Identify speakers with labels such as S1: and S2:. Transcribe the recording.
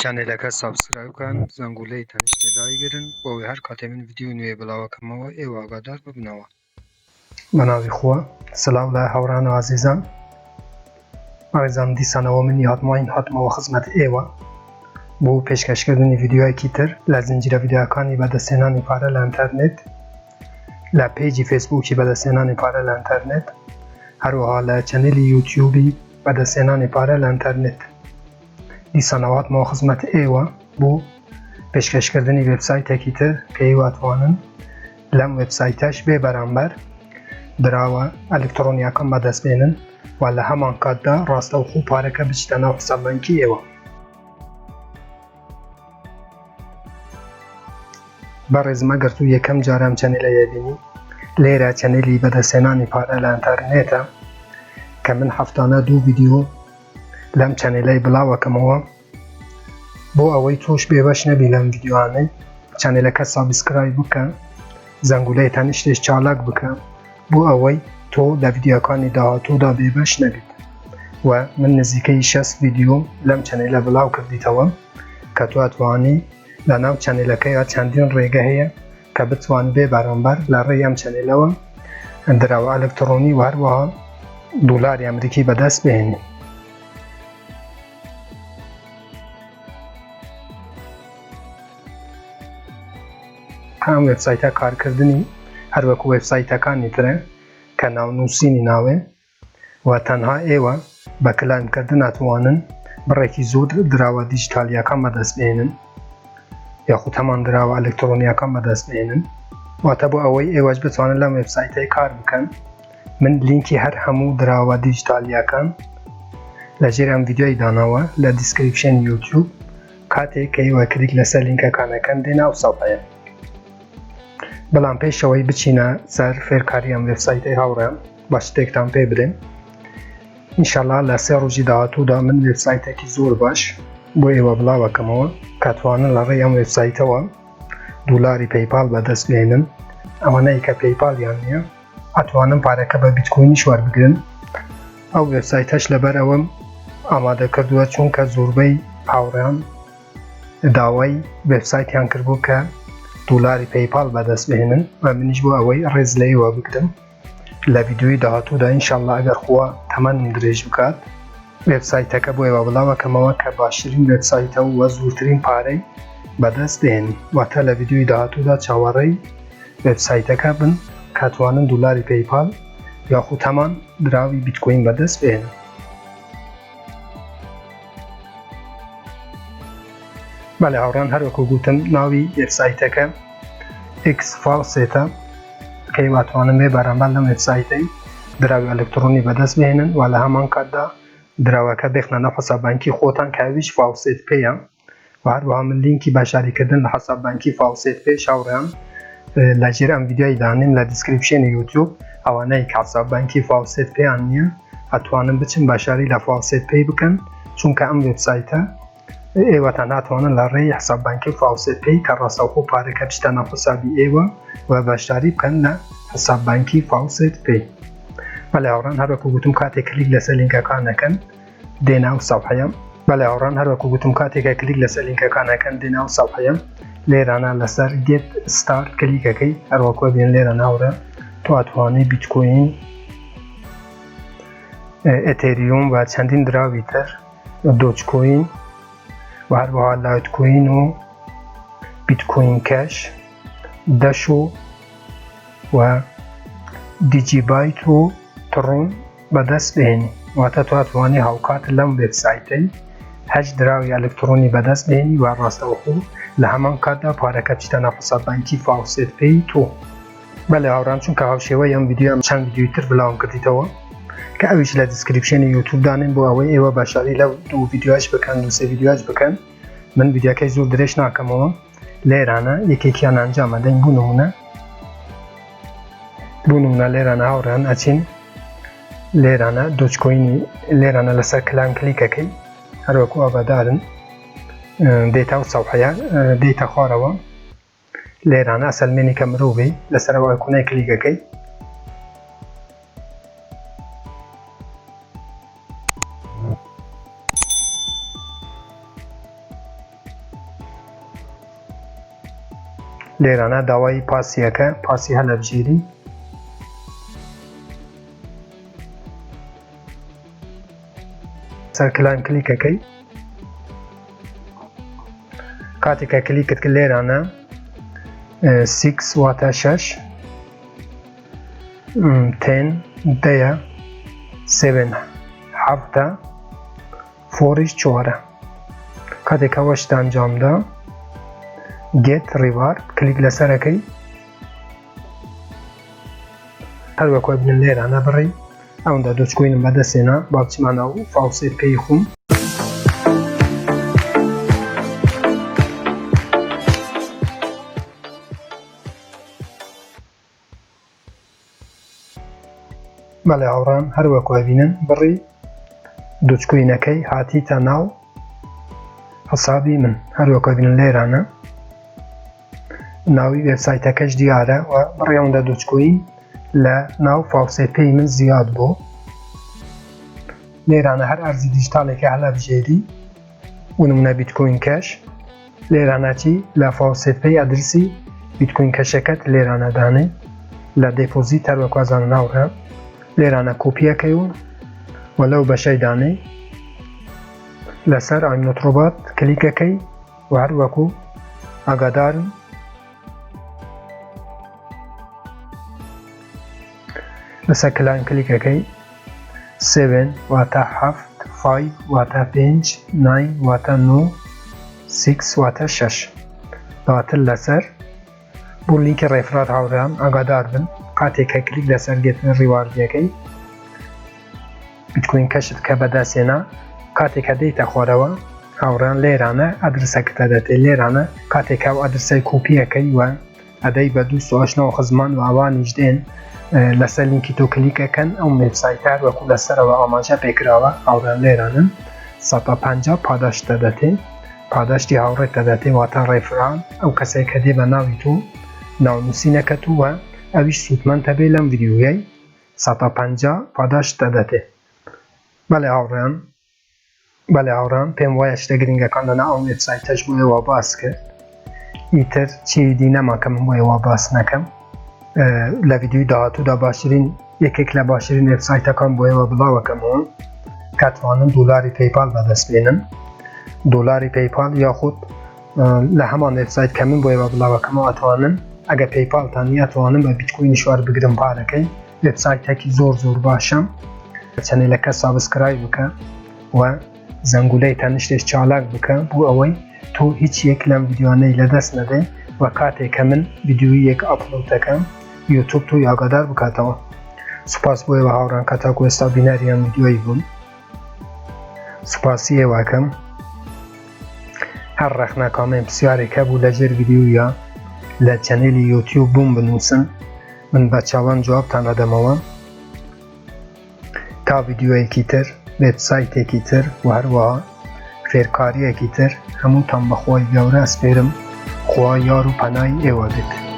S1: چەنێلەکە سابسکرایبکەن زەنگوولەی تەنیشتێ دایگرن بۆ ئەوەی هەر کاتێ من ڤیدیو نوێ بڵاوەکەمەوە ئێوە ئاگادار ببنەوە. بەناوی خوا سلااو لە هاوڕان و عەزیزان ئارێزان دیسانەوە من هاتماین هاتمەوە خزمەت ئێوە بۆ پێشکەشکردنی ڤیدیوەیەکی تر لە زنجیرە ڤیدیوەکانی بەدەستهێنانی پارە لە ئینتەرنێت لە پێیجی فێسبووکی بەدەستهێنانی پارە لە ئینتەرنێت هەروەها لە چەنێلی یوتیوبی بەدەستهێنانی پارە لە ئینتەرنێت. دیسانەوە هاتمەوە خزمەت ئێوە بۆ پێشکەشکردنی وێبسایتێکی تر کە ئێوە ئەتوانن لەم وێبسایتەش بێ بەرامبەر دراوە ئەلکتڕۆنیەکان بەدەست بێنن و لە هەمان کاتدا ڕاستەوخۆ پارەکە بچتە ناو حساب بانکی ئێوە. بەڕێزم ئەگەر تو یەکەم جارە ئەم چەنێلەیە بینی، لێرە چەنێلی بەدەستهێنانی پارە لە ئینتەرنێتە کە من هەفتانە 2 ڤیدیۆ لەم چەنێلەی بڵاوەکەمەوە بۆ ئەوەی تۆش بێبەش نەبی لەم ڤیدیۆانەی چەنێلەکە سابسکرایب بکە، زەنگوولەی تەنیشتێش چالاک بکە بۆ ئەوەی تۆ لە ڤیدیۆکانی داهاتوودا بێبەش نەبیت. و من نزیکەی 60 ڤیدیۆ لەم چەنێلە بڵاو کردیتەوە کە تۆ ئەتوانی لە ناو چەنێلەکەیە چەندین ڕێگە هەیە کە بتوان بێ بەرامبەر لە ڕێی ئەم چەنێلەوە دراوە ئەلکتڕۆنی و هەروەها دۆلاری ئەمریکی بەدەست بهێنی. ئەم وێبسایتە کارکردنی هەروەکو وێبسایتەکانی ترە کە ناونووسینی ناوێ و تەنها ئێوە بە کلایمکردن ئەتوانن بڕێکی زۆر دراوە دیجیتالیەکان بەدەست بهێنن یاخود هەمان دراوە ئەلکتڕۆنیەکان بەدەست بهێنن. واتە بۆ ئەوەی ئێوەش بتوانن لەم وێبسایتەی کار بکەن، من لینکی هەر هەموو دراوە دیجیتالیەکان لەژێر ئەم ڤیدیۆی داناوە لە دیسکریپشن یوتیوب، کاتێک کە ئێوە کلیک لەسەر لینکەکانەکەن دێنە ئەو سەفحەیە. بەڵام پێشەوەی بچینە سەر فێرکاری ئەم وێبسایتەی هاوڕێم با شتێکتان پێ بدەین. ئینشەڵا لە 3 ڕۆژی داهاتوودا من وێبسایتێکی زۆر باش بۆ ئێوە بڵاوەکەمەوە کە ئەتوانن لە ڕێی ئەم وێبسایتەوە دۆلاری پەیپال بەدەست بهێنن. ئەوانەی کە پەیپالیان نییە ئەتوانن پارەکە بە بیتکۆینیش وەربگرن. ئەو وێبسایتەش لەبەر ئەوەم ئامادە کردووە چونکە زۆربەی هاوڕێیان داوای وێبسایتیان کردبوو کە دۆلاری پەیپال بەدەست بهێنن و منیش بۆ ئەوەی ڕێز لە ئێوە بگرم لە ڤیدیۆی داهاتوودا ئینشەڵڵا ئەگەر خوا تەمەنم درێژ بکات وێبسایتەکە بۆ ئێوە بڵاوەکەمەوە کە باشترین وێبسایتە و زۆرترین پارەی بەدەست دێنی. واتە لە ڤیدیۆی داهاتوودا چاوەڕێی وێبسایتەکە بن کە ئەتوانن دۆلاری پەیپال یاخود هەمان دراوی بیتکۆین بەدەست بهێنن. بەڵێ هاوڕان هەروەکو گوتم ناوی وێبسایتەکە ئێکس فاوسێتە کە ئێوە ئەتوانن بێ بەرامبەر لەم وێبسایتەی دراوی ئەلکتڕۆنی بەدەست بهێنن و لە هەمان کاتدا دراوەکە بێخنە ناو حساب بانکی خۆتان کە ئەویش فاوسێت پێیە و هەروەها من لینکی بەشاریکردن لە حساب بانکی فاوسێت پێش هاوڕێیان لەژێر ئەم ڤیدیۆی دانیم لە دیسکریپشنی یوتیوب. ئەوانەی کە حساب بانکی فاوسێت پێیان نییە ئەتوانن بچن بەشاری لە فاوسێت پێی بکەن چونکە ئەم وێبسایتە ئێوە تەنها ئەتوانن لە ڕێی حساب بانکی فاوسێت پێی کە ڕاستەوخۆ پارەکە بچتە ناو حسابی ئێوە و بەشداری بکەن لە حساب بانکی فاوسێت پێی. بەڵێ هاوڕان هەروەکو گوتم کاتێک کلیک لەسەر لینکەکانەکەن دێنە ئەو سەفحەیە. بەڵێ هاوڕان هەروەکو گوتم کاتێکە کلیک لەسەر لینکەکانەکەن دێنە ئەو سەفحەیە لێرانە لەسەر گێت ستارت کلیکەکەی هەروەکو بێن لێرە ناوڕە تۆ ئەتوانی بیتکۆین، ئەتێریۆم و چەندین دراوی تر دۆجکۆین و هەروەها لایتکۆین و بیتکۆین کەش، دەشۆ و دیجیبایت و تڕۆن بەدەست بهێنی. واتە تۆ ئەتوانی هاوکات لەم وێبسایتەی 8 دراوی ئەلکتڕۆنی بەدەست بهێنی و ڕاستەوخۆ لە هەمان کاتدا پارەکە بچتە ناو حساب بانکی فاوسێت پێی تۆ. بەڵێ هاوڕان چونکە هاوشێوەی ئەم ڤیدیۆ چەند ڤیدیۆی تر بڵاوم کردیتەوە کە ئەویش لە دیسکریپشنی یوتیوب دانین بۆ ئەوەی ئێوە بەشاری لەو 2 ڤیدیۆش بکەن و 3 ڤیدیۆش بکەن. من ڤیدیۆکەی زۆر درێژ ناکەمەوە، لێرانە یەکێکیان ئەنجامە دەین بوو نمونە لێرانە هاوڕێیان ئەچین لێرانە دۆجکۆینی لێرانە لەسەر کلام کلیکەکەی هەروەکو ئاگادارن دێتە ئەو سەفحەیە دێتە خوارەوە لێرانە ئەسەلمێنی کە مرۆڤی لەسەرەوە ئایکۆنەی کلیکەکەی لێرانە داوای پاسیەکە پاسی هەلەبژێری سەر کلان کلیکەکەی کاتێکە کلیکت کرد لێرانە 6 واتە 6 10 دەیە 7 هەفتە 4 کاتێک ئەوەشت ئەنجامدا get reward کلیک لەسەرەکەی هەروەکۆی بنن لێرانە بڕی ئەوەندە دۆچکۆینم بەدەستێنا با بچمانە و فاوسێت پێی خوم بەڵێ هاوڕان هەروەکۆی بینن بڕی دۆچکۆینەکەی هاتیتە ناو حسابی من هەروەکۆی بینن لێرانە ناوی وێبسایتەکەش دیارە و بڕی ئەوەندە دۆچکۆین لە ناو فاوسێت پێی من زیاد بۆ لێرانە هەر ئەرزی دیجیتالێکی هەلەبژێری و نمونە بیتکۆین کەش لێرانە چی لە فاوسێت پێی ئەدرسی بیتکۆین کەشەکەت لێرانە دانێ لە دێپۆزیت هەروەکو ئەزانە ناوڕە لێرانە کۆپیەکەی و لەو بەشەی دانێ لەسەر ئاینۆترۆبات کلیکەکەی و هەروەکو ئاگادارن لەسەر کلاین کلیکەکەی 7 واتە 7 5 واتە 5 9 واتە 9 6 واتە 6 دواتر لەسەر بۆ لینکی ڕێفرات هاوڕێیان ئاگادار بن کاتێکە کلیک لەسەر گرتن ڕیواردیەکەی بیتکۆین کەشت کە بەدەستێنا کاتێکە دەیتە خۆرەوە هاوڕێیان لێرانە ئەدرسەکەتە دەتێت لێرانە کاتێکە ئەو ئەدرسەی کۆپیەکەی وە ئەدەی بە دووست و ئاشنا و خزمان و ئەوانیش دێن لەسەر لینکی تۆ کلیکەکەن ئەو وێبسایتە وەکو لەسەرەوە ئاماژە پێکراوە هاوڕێیان لێرانن 150 پاداشتە دەتێت پاداشتی هاوڕێتە دەتێت واتە ڕێفران ئەو کەسێک کە دێ بە ناوی تۆ ناونووسینەکە تووە ئەویش سوودمەندە بێ لەم ڤیدیویەی 150 پاداشتە دەتێت بەڵێ هاوڕان پێم وایە شتە گرنگەکان لەنا ئەو وێبسایتەش بۆ ئێوە باس کرد ئیتر چیدی نەماکە من بۆ ئێوە باس نەکەم لە ڤیدیۆی داهاتوودا باشترین یەکێک لە باشترین وێبسایتەکان بۆ ئێوە بڵاوەکەمەوە کاتوانن دۆلاری پەیپال بەدەست بێنن دۆلاری پەیپال یاخود لە هەمان وێبسایت کە من بۆ ئێوە بڵاوەکەمەوە ئەتوانن ئەگە پەیپالتان ئەتوانن بە بیتکۆینی شوار بگرن پارەکەی وێبسایتێکی زۆر باشە چەنێلەکە سابسکرایب بکە و زەنگولەی تەنیشتێک چالاک بکە بۆ ئەوەی تۆ هیچ یەک لەم ڤیدیوانەی لەدەست نەدێ و کاتێکە من ڤیدیۆی یەک ئەپلۆد دەکەم یوتیوب تۆی ئاگادار بکاتەوە سوپاس بۆ ئێوە هاوڕان کە تاکو ئێستا بینەریان ڤیدیۆی بوون سوپاسی ئێوەکەم هەر ڕەخنەکامێن پرسیارێکە بوو لەژێر ڤیدیۆیە لە چەنێلی یوتیوب بووم بنووسن من بە چاوان جوابتان ئەدەمەوە تا ڤیدیۆیەکی تر وێبسایتێکی تر و هەروەها فێرکاریەکی تر هەمووتان بەخوای گەورە ئەسپێرم خوا یار و پەنای ئێوە بێت